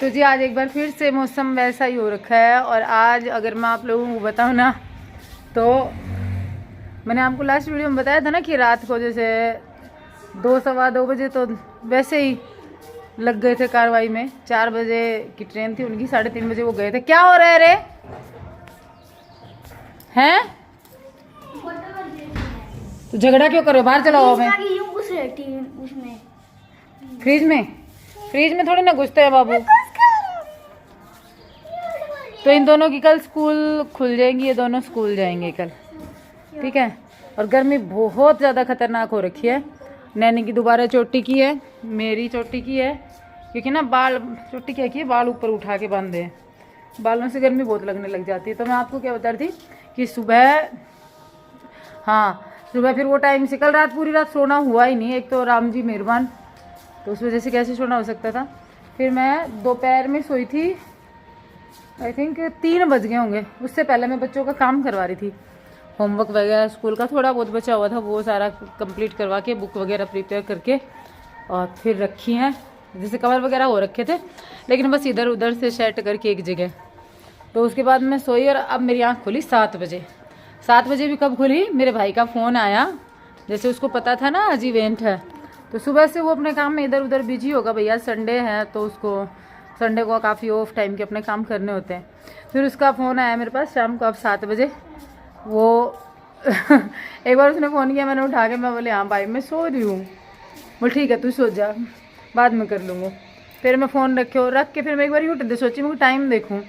तो जी आज एक बार फिर से मौसम वैसा ही हो रखा है। और आज अगर मैं आप लोगों को बताऊँ ना, तो मैंने आपको लास्ट वीडियो में बताया था ना कि रात को जैसे 2 सवा 2 बजे तो वैसे ही लग गए थे कार्रवाई में। 4 बजे की ट्रेन थी उनकी, 3:30 बजे वो गए थे। क्या हो रहा है रे हैं? तो झगड़ा क्यों करो? बाहर चला आओ। मैं फ्रिज में थोड़ी ना घुसते हैं बाबू। तो इन दोनों की कल स्कूल खुल जाएंगी, ये दोनों स्कूल जाएंगे कल, ठीक है। और गर्मी बहुत ज़्यादा खतरनाक हो रखी है। नैनी की दोबारा चोटी की है, मेरी चोटी की है, क्योंकि ना बाल चोटी क्या की है, बाल ऊपर उठा के बांधे हैं। बालों से गर्मी बहुत लगने लग जाती है। तो मैं आपको क्या बता रही थी कि सुबह, हाँ सुबह फिर वो टाइम से कल रात पूरी रात सोना हुआ ही नहीं। एक तो राम जी मेहरबान, तो उस वजह से कैसे सोना हो सकता था। फिर मैं दोपहर में सोई थी, आई थिंक 3 बज गए होंगे। उससे पहले मैं बच्चों का काम करवा रही थी, होमवर्क वगैरह स्कूल का थोड़ा बहुत बचा हुआ था, वो सारा कंप्लीट करवा के बुक वगैरह प्रिपेयर करके और फिर रखी हैं। जैसे कवर वगैरह हो रखे थे, लेकिन बस इधर उधर से सेट करके एक जगह। तो उसके बाद मैं सोई और अब मेरी आँख खुली 7 बजे। 7 बजे भी कब खुली, मेरे भाई का फ़ोन आया। जैसे उसको पता था ना आज इवेंट है, तो सुबह से वो अपने काम में इधर उधर बिजी होगा। भैया संडे है तो उसको संडे को काफ़ी ऑफ टाइम के अपने काम करने होते हैं। फिर उसका फ़ोन आया मेरे पास शाम को अब 7 बजे। वो एक बार उसने फ़ोन किया, मैंने उठा के मैं बोले हाँ भाई मैं सो रही हूँ। बोल ठीक है तू सो जा, बाद में कर लूँगा। फिर मैं फ़ोन रख के फिर मैं एक बार यूट्यूब सोची मैं टाइम देखूँ।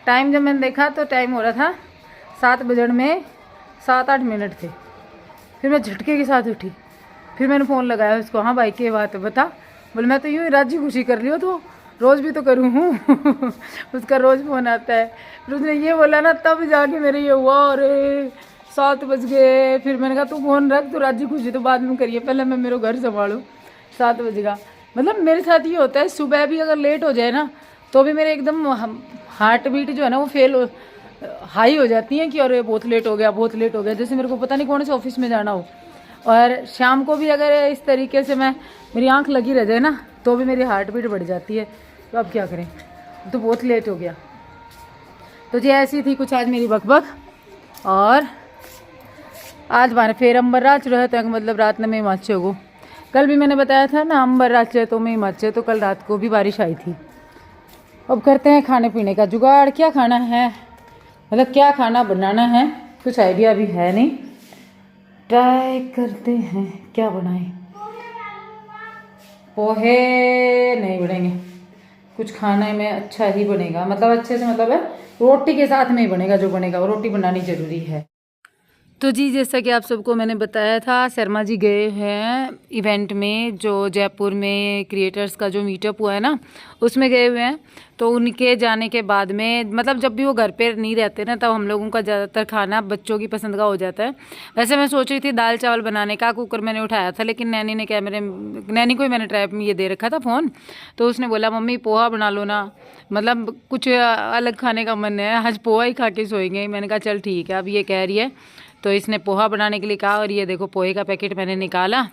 टाइम जब मैंने देखा तो टाइम हो रहा था 7 बजने में 7-8 मिनट थे। फिर मैं झटके के साथ उठी, फिर मैंने फ़ोन लगाया उसको। हाँ भाई क्या बात है बता। बोले मैं तो यूँ ही राजी खुशी कर रही हूँ, तो रोज़ भी तो करूँ हूँ। उसका रोज़ फ़ोन आता है। फिर उसने ये बोला ना, तब जाके मेरे ये हुआ। और 7 बज गए। फिर मैंने कहा तू फ़ोन रख, तू राजी खुशी तो बाद में करिए, पहले मैं मेरे घर संभालूँ। 7 बजेगा मतलब मेरे साथ ये होता है, सुबह भी अगर लेट हो जाए ना तो भी मेरे एकदम हार्ट बीट जो है ना वो हाई हो जाती है कि अरे बहुत लेट हो गया, बहुत लेट हो गया। जैसे मेरे को पता नहीं कौन से ऑफिस में जाना हो। और शाम को भी अगर इस तरीके से मेरी आंख लगी रह जाए ना तो भी मेरी हार्ट बीट बढ़ जाती है। तो अब क्या करें, तो बहुत लेट हो गया। तो जी ऐसी थी कुछ आज मेरी बकबक। और आज मारे फिर अंबर राच रहे थे, मतलब रात में हिमाचे हो। कल भी मैंने बताया था ना अंबर राचे तो मैं हिमाचे, तो कल रात को भी बारिश आई थी। अब करते हैं खाने पीने का जुगाड़। क्या खाना है, मतलब क्या खाना बनाना है, कुछ आइडिया भी है नहीं। ट्राई करते हैं क्या बनाएं। पोहे नहीं बनेंगे, कुछ खाने में अच्छा ही बनेगा, मतलब अच्छे से, मतलब है रोटी के साथ में ही बनेगा। जो बनेगा वो रोटी बनानी ज़रूरी है। तो जी जैसा कि आप सबको मैंने बताया था, शर्मा जी गए हैं इवेंट में, जो जयपुर में क्रिएटर्स का जो मीटअप हुआ है ना उसमें गए हुए हैं। तो उनके जाने के बाद में, मतलब जब भी वो घर पे नहीं रहते ना तब हम लोगों का ज़्यादातर खाना बच्चों की पसंद का हो जाता है। वैसे मैं सोच रही थी दाल चावल बनाने का, कुकर मैंने उठाया था, लेकिन नैनी को ही मैंने ट्राई में ये दे रखा था फ़ोन। तो उसने बोला मम्मी पोहा बना लो ना, मतलब कुछ अलग खाने का मन है, आज पोहा ही खा के सोएंगे। मैंने कहा चल ठीक है, अब ये कह रही है तो इसने पोहा बनाने के लिए कहा। और ये देखो पोहे का पैकेट मैंने निकाला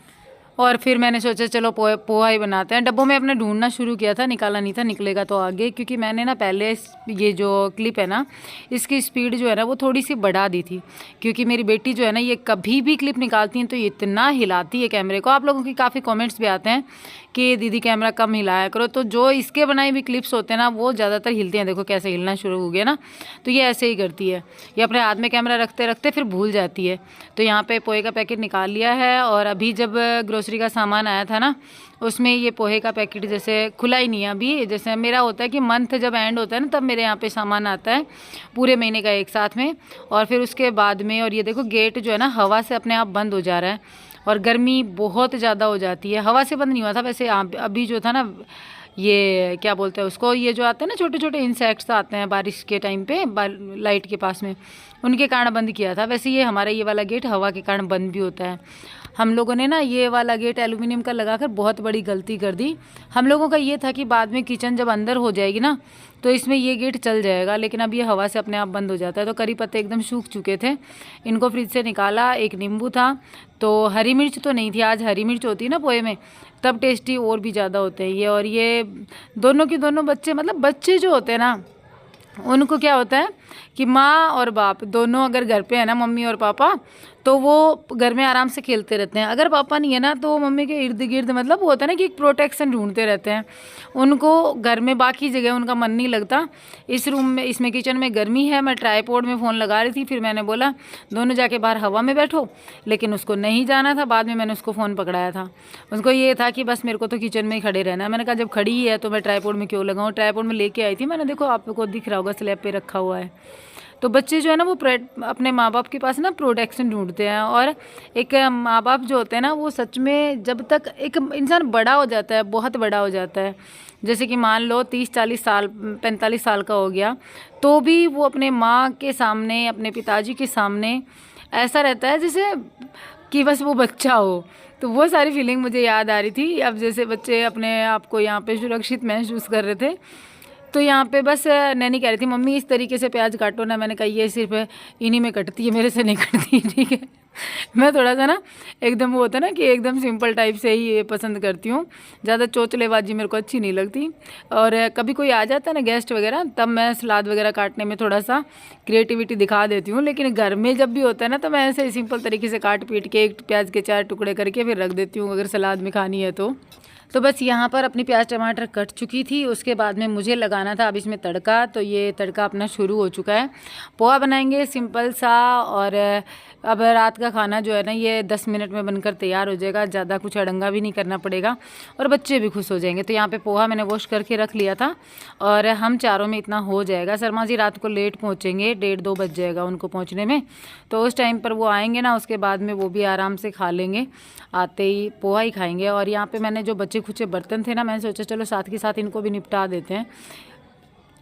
और फिर मैंने सोचा चलो पोहा ही बनाते हैं। डब्बों में अपने ढूंढना शुरू किया था, निकाला नहीं था, निकलेगा तो आगे। क्योंकि मैंने ना पहले ये जो क्लिप है ना इसकी स्पीड जो है ना वो थोड़ी सी बढ़ा दी थी। क्योंकि मेरी बेटी जो है ना ये कभी भी क्लिप निकालती है तो ये इतना हिलाती है कैमरे को। आप लोगों की काफ़ी कमेंट्स भी आते हैं कि दीदी कैमरा कम हिलाया करो। तो जो इसके बनाई हुई क्लिप्स होते हैं ना वो ज़्यादातर हिलती हैं। देखो कैसे हिलना शुरू हो गया ना, तो ये ऐसे ही करती है, ये अपने हाथ में कैमरा रखते रखते फिर भूल जाती है। तो यहाँ पे पोहे का पैकेट निकाल लिया है। और अभी जब ग्रोसरी का सामान आया था ना उसमें ये पोहे का पैकेट जैसे खुला ही नहीं है अभी। जैसे मेरा होता है कि मंथ जब एंड होता है ना तब मेरे यहाँ पे सामान आता है पूरे महीने का एक साथ में। और फिर उसके बाद में, और ये देखो गेट जो है ना हवा से अपने आप बंद हो जा रहा है। और गर्मी बहुत ज़्यादा हो जाती है, हवा से बंद नहीं हुआ था वैसे। अभी जो था ना ये क्या बोलते हैं उसको, ये जो आते हैं ना छोटे छोटे इंसेक्ट्स आते हैं बारिश के टाइम पे लाइट के पास में, उनके कारण बंद किया था। वैसे ये हमारा ये वाला गेट हवा के कारण बंद भी होता है। हम लोगों ने ना ये वाला गेट एल्यूमिनियम का लगाकर बहुत बड़ी गलती कर दी। हम लोगों का ये था कि बाद में किचन जब अंदर हो जाएगी ना तो इसमें ये गेट चल जाएगा, लेकिन अब ये हवा से अपने आप बंद हो जाता है। तो करी पत्ते एकदम सूख चुके थे, इनको फ्रिज से निकाला। एक नींबू था, तो हरी मिर्च तो नहीं थी, आज हरी मिर्च होती है ना पोहे में, तब टेस्टी और भी ज़्यादा होते हैं ये। और ये दोनों के दोनों बच्चे, मतलब बच्चे जो होते हैं ना, उनको क्या होता है कि माँ और बाप दोनों अगर घर पे है ना, मम्मी और पापा, तो वो घर में आराम से खेलते रहते हैं। अगर पापा नहीं है ना, तो मम्मी के इर्द गिर्द, मतलब वो होता है ना कि एक प्रोटेक्शन ढूंढते रहते हैं। उनको घर में बाकी जगह उनका मन नहीं लगता। इस रूम में, इसमें किचन में गर्मी है, मैं ट्राईपोड में फ़ोन लगा रही थी, फिर मैंने बोला दोनों जाके बाहर हवा में बैठो, लेकिन उसको नहीं जाना था। बाद में मैंने उसको फ़ोन पकड़ाया था। उसको ये था कि बस मेरे को तो किचन में ही खड़े रहना है। मैंने कहा जब खड़ी ही है तो मैं ट्राईपोड में क्यों लगाऊँ। ट्राईपोड में लेके आई थी मैंने, देखो आपको दिख रहा होगा, स्लैब पे रखा हुआ है। तो बच्चे जो है ना, वो अपने माँ बाप के पास ना प्रोटेक्शन ढूंढते हैं। और एक माँ बाप जो होते हैं ना, वो सच में जब तक एक इंसान बड़ा हो जाता है, बहुत बड़ा हो जाता है, जैसे कि मान लो 30-40 साल 45 साल का हो गया, तो भी वो अपने माँ के सामने, अपने पिताजी के सामने ऐसा रहता है जैसे कि बस वो बच्चा हो। तो वो सारी फीलिंग मुझे याद आ रही थी। अब जैसे बच्चे अपने आप को यहाँ पे सुरक्षित महसूस कर रहे थे, तो यहाँ पे बस नैनी कह रही थी मम्मी इस तरीके से प्याज काटो ना। मैंने कहा ये सिर्फ इन्हीं में कटती है, मेरे से नहीं कटती, ठीक है। मैं थोड़ा सा ना एकदम, वो होता है ना कि एकदम सिंपल टाइप से ही ये पसंद करती हूँ, ज़्यादा चोचलेबाजी मेरे को अच्छी नहीं लगती। और कभी कोई आ जाता है ना गेस्ट वगैरह, तब मैं सलाद वगैरह काटने में थोड़ा सा क्रिएटिविटी दिखा देती हूँ। लेकिन घर में जब भी होता है ना, तो मैं ऐसे सिंपल तरीके से काट पीट के एक प्याज के 4 टुकड़े करके फिर रख देती हूँ, अगर सलाद में खानी है तो बस यहाँ पर अपनी प्याज टमाटर कट चुकी थी। उसके बाद में मुझे लगाना था अब इसमें तड़का। तो ये तड़का अपना शुरू हो चुका है। पोहा बनाएंगे सिंपल सा। और अब रात का खाना जो है ना, ये 10 मिनट में बनकर तैयार हो जाएगा। ज़्यादा कुछ अड़ंगा भी नहीं करना पड़ेगा और बच्चे भी खुश हो जाएंगे। तो यहाँ पे पोहा मैंने वॉश करके रख लिया था और हम चारों में इतना हो जाएगा। शर्मा जी रात को लेट पहुँचेंगे, 1:30-2 बज जाएगा उनको पहुँचने में। तो उस टाइम पर वो आएंगे ना, उसके बाद में वो भी आराम से खा लेंगे, आते ही पोहा ही खाएंगे। और यहाँ पे मैंने जो बच्चे कुछ बर्तन थे ना, मैंने सोचा चलो साथ के साथ इनको भी निपटा देते हैं।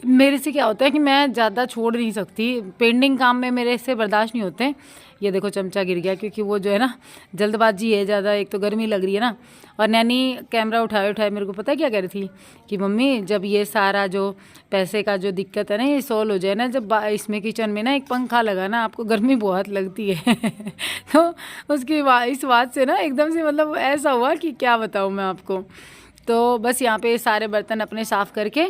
मेरे से क्या होता है कि मैं ज़्यादा छोड़ नहीं सकती, पेंडिंग काम में मेरे से बर्दाश्त नहीं होते। ये देखो चमचा गिर गया, क्योंकि वो जो है ना जल्दबाजी है ज़्यादा, एक तो गर्मी लग रही है ना। और नैनी कैमरा उठाए मेरे को पता है क्या कह रही थी कि मम्मी जब ये सारा जो पैसे का जो दिक्कत है ना, ये सॉल्व हो जाए ना, जब इसमें किचन में ना एक पंखा लगा ना, आपको गर्मी बहुत लगती है। तो उसकी इस बात से ना एकदम से मतलब ऐसा हुआ कि क्या बताऊँ मैं आपको। तो बस यहाँ पे सारे बर्तन अपने साफ़ करके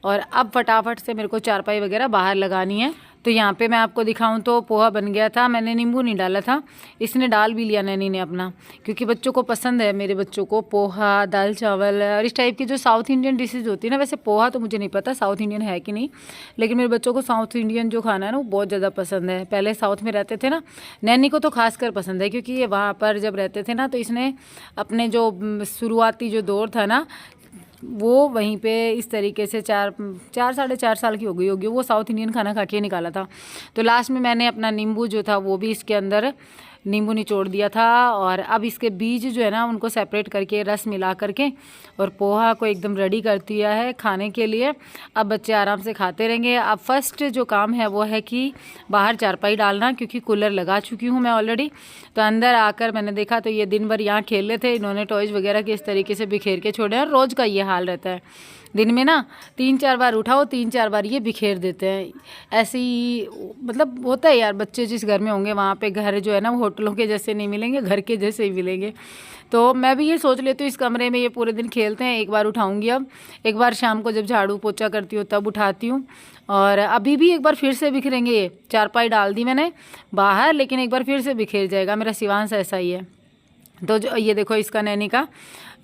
और अब फटाफट से मेरे को चारपाई वगैरह बाहर लगानी है। तो यहाँ पे मैं आपको दिखाऊं तो पोहा बन गया था। मैंने नींबू नहीं डाला था, इसने डाल भी लिया नैनी ने अपना, क्योंकि बच्चों को पसंद है, मेरे बच्चों को पोहा, दाल चावल और इस टाइप की जो साउथ इंडियन डिशेज होती है ना। वैसे पोहा तो मुझे नहीं पता साउथ इंडियन है कि नहीं, लेकिन मेरे बच्चों को साउथ इंडियन जो खाना है ना, वो बहुत ज़्यादा पसंद है। पहले साउथ में रहते थे ना, नैनी को तो खासकर पसंद है, क्योंकि ये वहाँ पर जब रहते थे ना, तो इसने अपने जो शुरुआती जो दौर था ना, वो वहीं पे इस तरीके से 4-4.5 साल की हो गई होगी, वो साउथ इंडियन खाना खा के निकाला था। तो लास्ट में मैंने अपना नींबू जो था वो भी इसके अंदर नींबू निचोड़ दिया था। और अब इसके बीज जो है ना, उनको सेपरेट करके रस मिला करके और पोहा को एकदम रेडी कर दिया है खाने के लिए। अब बच्चे आराम से खाते रहेंगे। अब फर्स्ट जो काम है वो है कि बाहर चारपाई डालना, क्योंकि कूलर लगा चुकी हूँ मैं ऑलरेडी। तो अंदर आकर मैंने देखा तो ये दिन भर यहाँ खेल रहे थे। इन्होंने टॉयज़ वगैरह के इस तरीके से बिखेर के छोड़े हैं। और रोज़ का ये हाल रहता है, दिन में ना 3-4 बार उठाओ, 3-4 बार ये बिखेर देते हैं। ऐसे ही मतलब होता है यार, बच्चे जिस घर में होंगे वहाँ पे घर जो है ना, वो होटलों के जैसे नहीं मिलेंगे, घर के जैसे ही मिलेंगे। तो मैं भी ये सोच लेती हूँ इस कमरे में ये पूरे दिन खेलते हैं, एक बार उठाऊंगी। अब एक बार शाम को जब झाड़ू पोछा करती हूँ तब उठाती हूँ। और अभी भी एक बार फिर से बिखरेंगे। ये चारपाई डाल दी मैंने बाहर, लेकिन एक बार फिर से बिखेर जाएगा। मेरा शिवांश ऐसा ही है। तो जो ये देखो इसका नैनी का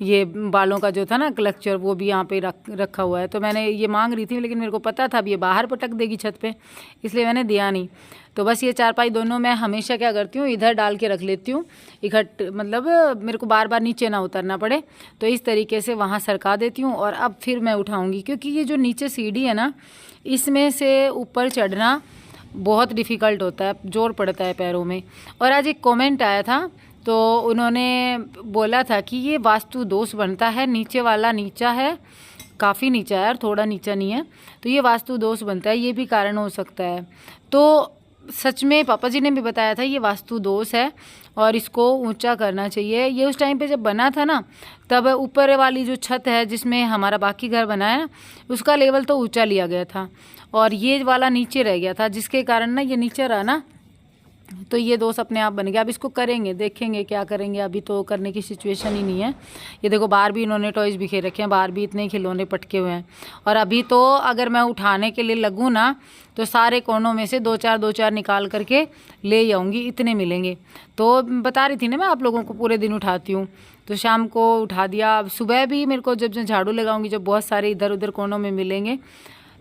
ये बालों का जो था ना क्लचर, वो भी यहाँ पे रखा हुआ है। तो मैंने ये मांग रही थी, लेकिन मेरे को पता था अब ये बाहर पटक देगी छत पे, इसलिए मैंने दिया नहीं। तो बस ये चारपाई दोनों मैं हमेशा क्या करती हूँ, इधर डाल के रख लेती हूँ इकट्ठ, मतलब मेरे को बार बार नीचे ना उतरना पड़े। तो इस तरीके से वहाँ सरका देती हूँ और अब फिर मैं उठाऊँगी, क्योंकि ये जो नीचे सीढ़ी है ना, इसमें से ऊपर चढ़ना बहुत डिफ़िकल्ट होता है, जोर पड़ता है पैरों में। और आज एक कमेंट आया था, तो उन्होंने बोला था कि ये वास्तु दोष बनता है, नीचे वाला नीचा है, काफ़ी नीचा है और थोड़ा नीचा नहीं है, तो ये वास्तु दोष बनता है, ये भी कारण हो सकता है। तो सच में पापा जी ने भी बताया था ये वास्तु दोष है और इसको ऊंचा करना चाहिए। ये उस टाइम पे जब बना था ना, तब ऊपर वाली जो छत है जिसमें हमारा बाकी घर बना है ना, उसका लेवल तो ऊंचा लिया गया था और ये वाला नीचे रह गया था, जिसके कारण ना ये नीचे रहा ना, तो ये दोस्त अपने आप बन गया। अब इसको करेंगे, देखेंगे क्या करेंगे, अभी तो करने की सिचुएशन ही नहीं है। ये देखो बाहर भी इन्होंने टॉयज़ बिखेर रखे हैं, बाहर भी इतने खिलौने पटके हुए हैं। और अभी तो अगर मैं उठाने के लिए लगूँ ना तो सारे कोनों में से दो चार निकाल करके ले आऊँगी, इतने मिलेंगे। तो बता रही थी ना मैं आप लोगों को पूरे दिन उठाती हूँ, तो शाम को उठा दिया। अब सुबह भी मेरे को जब झाड़ू लगाऊंगी, जब बहुत सारे इधर उधर कोनों में मिलेंगे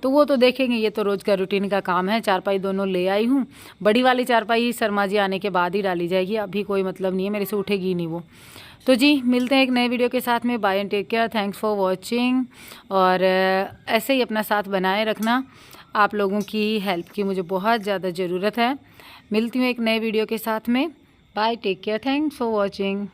तो वो तो देखेंगे। ये तो रोज़ का रूटीन का काम है। चारपाई दोनों ले आई हूँ, बड़ी वाली चारपाई शर्मा जी आने के बाद ही डाली जाएगी, अभी कोई मतलब नहीं है, मेरे से उठेगी ही नहीं वो। तो जी मिलते हैं एक नए वीडियो के साथ में। Bye and take care, thanks for watching. और ऐसे ही अपना साथ बनाए रखना। आप लोगों की हेल्प की मुझे बहुत ज़्यादा ज़रूरत है। मिलती हूँ एक नए वीडियो के साथ में। Bye, take care, thanks for watching.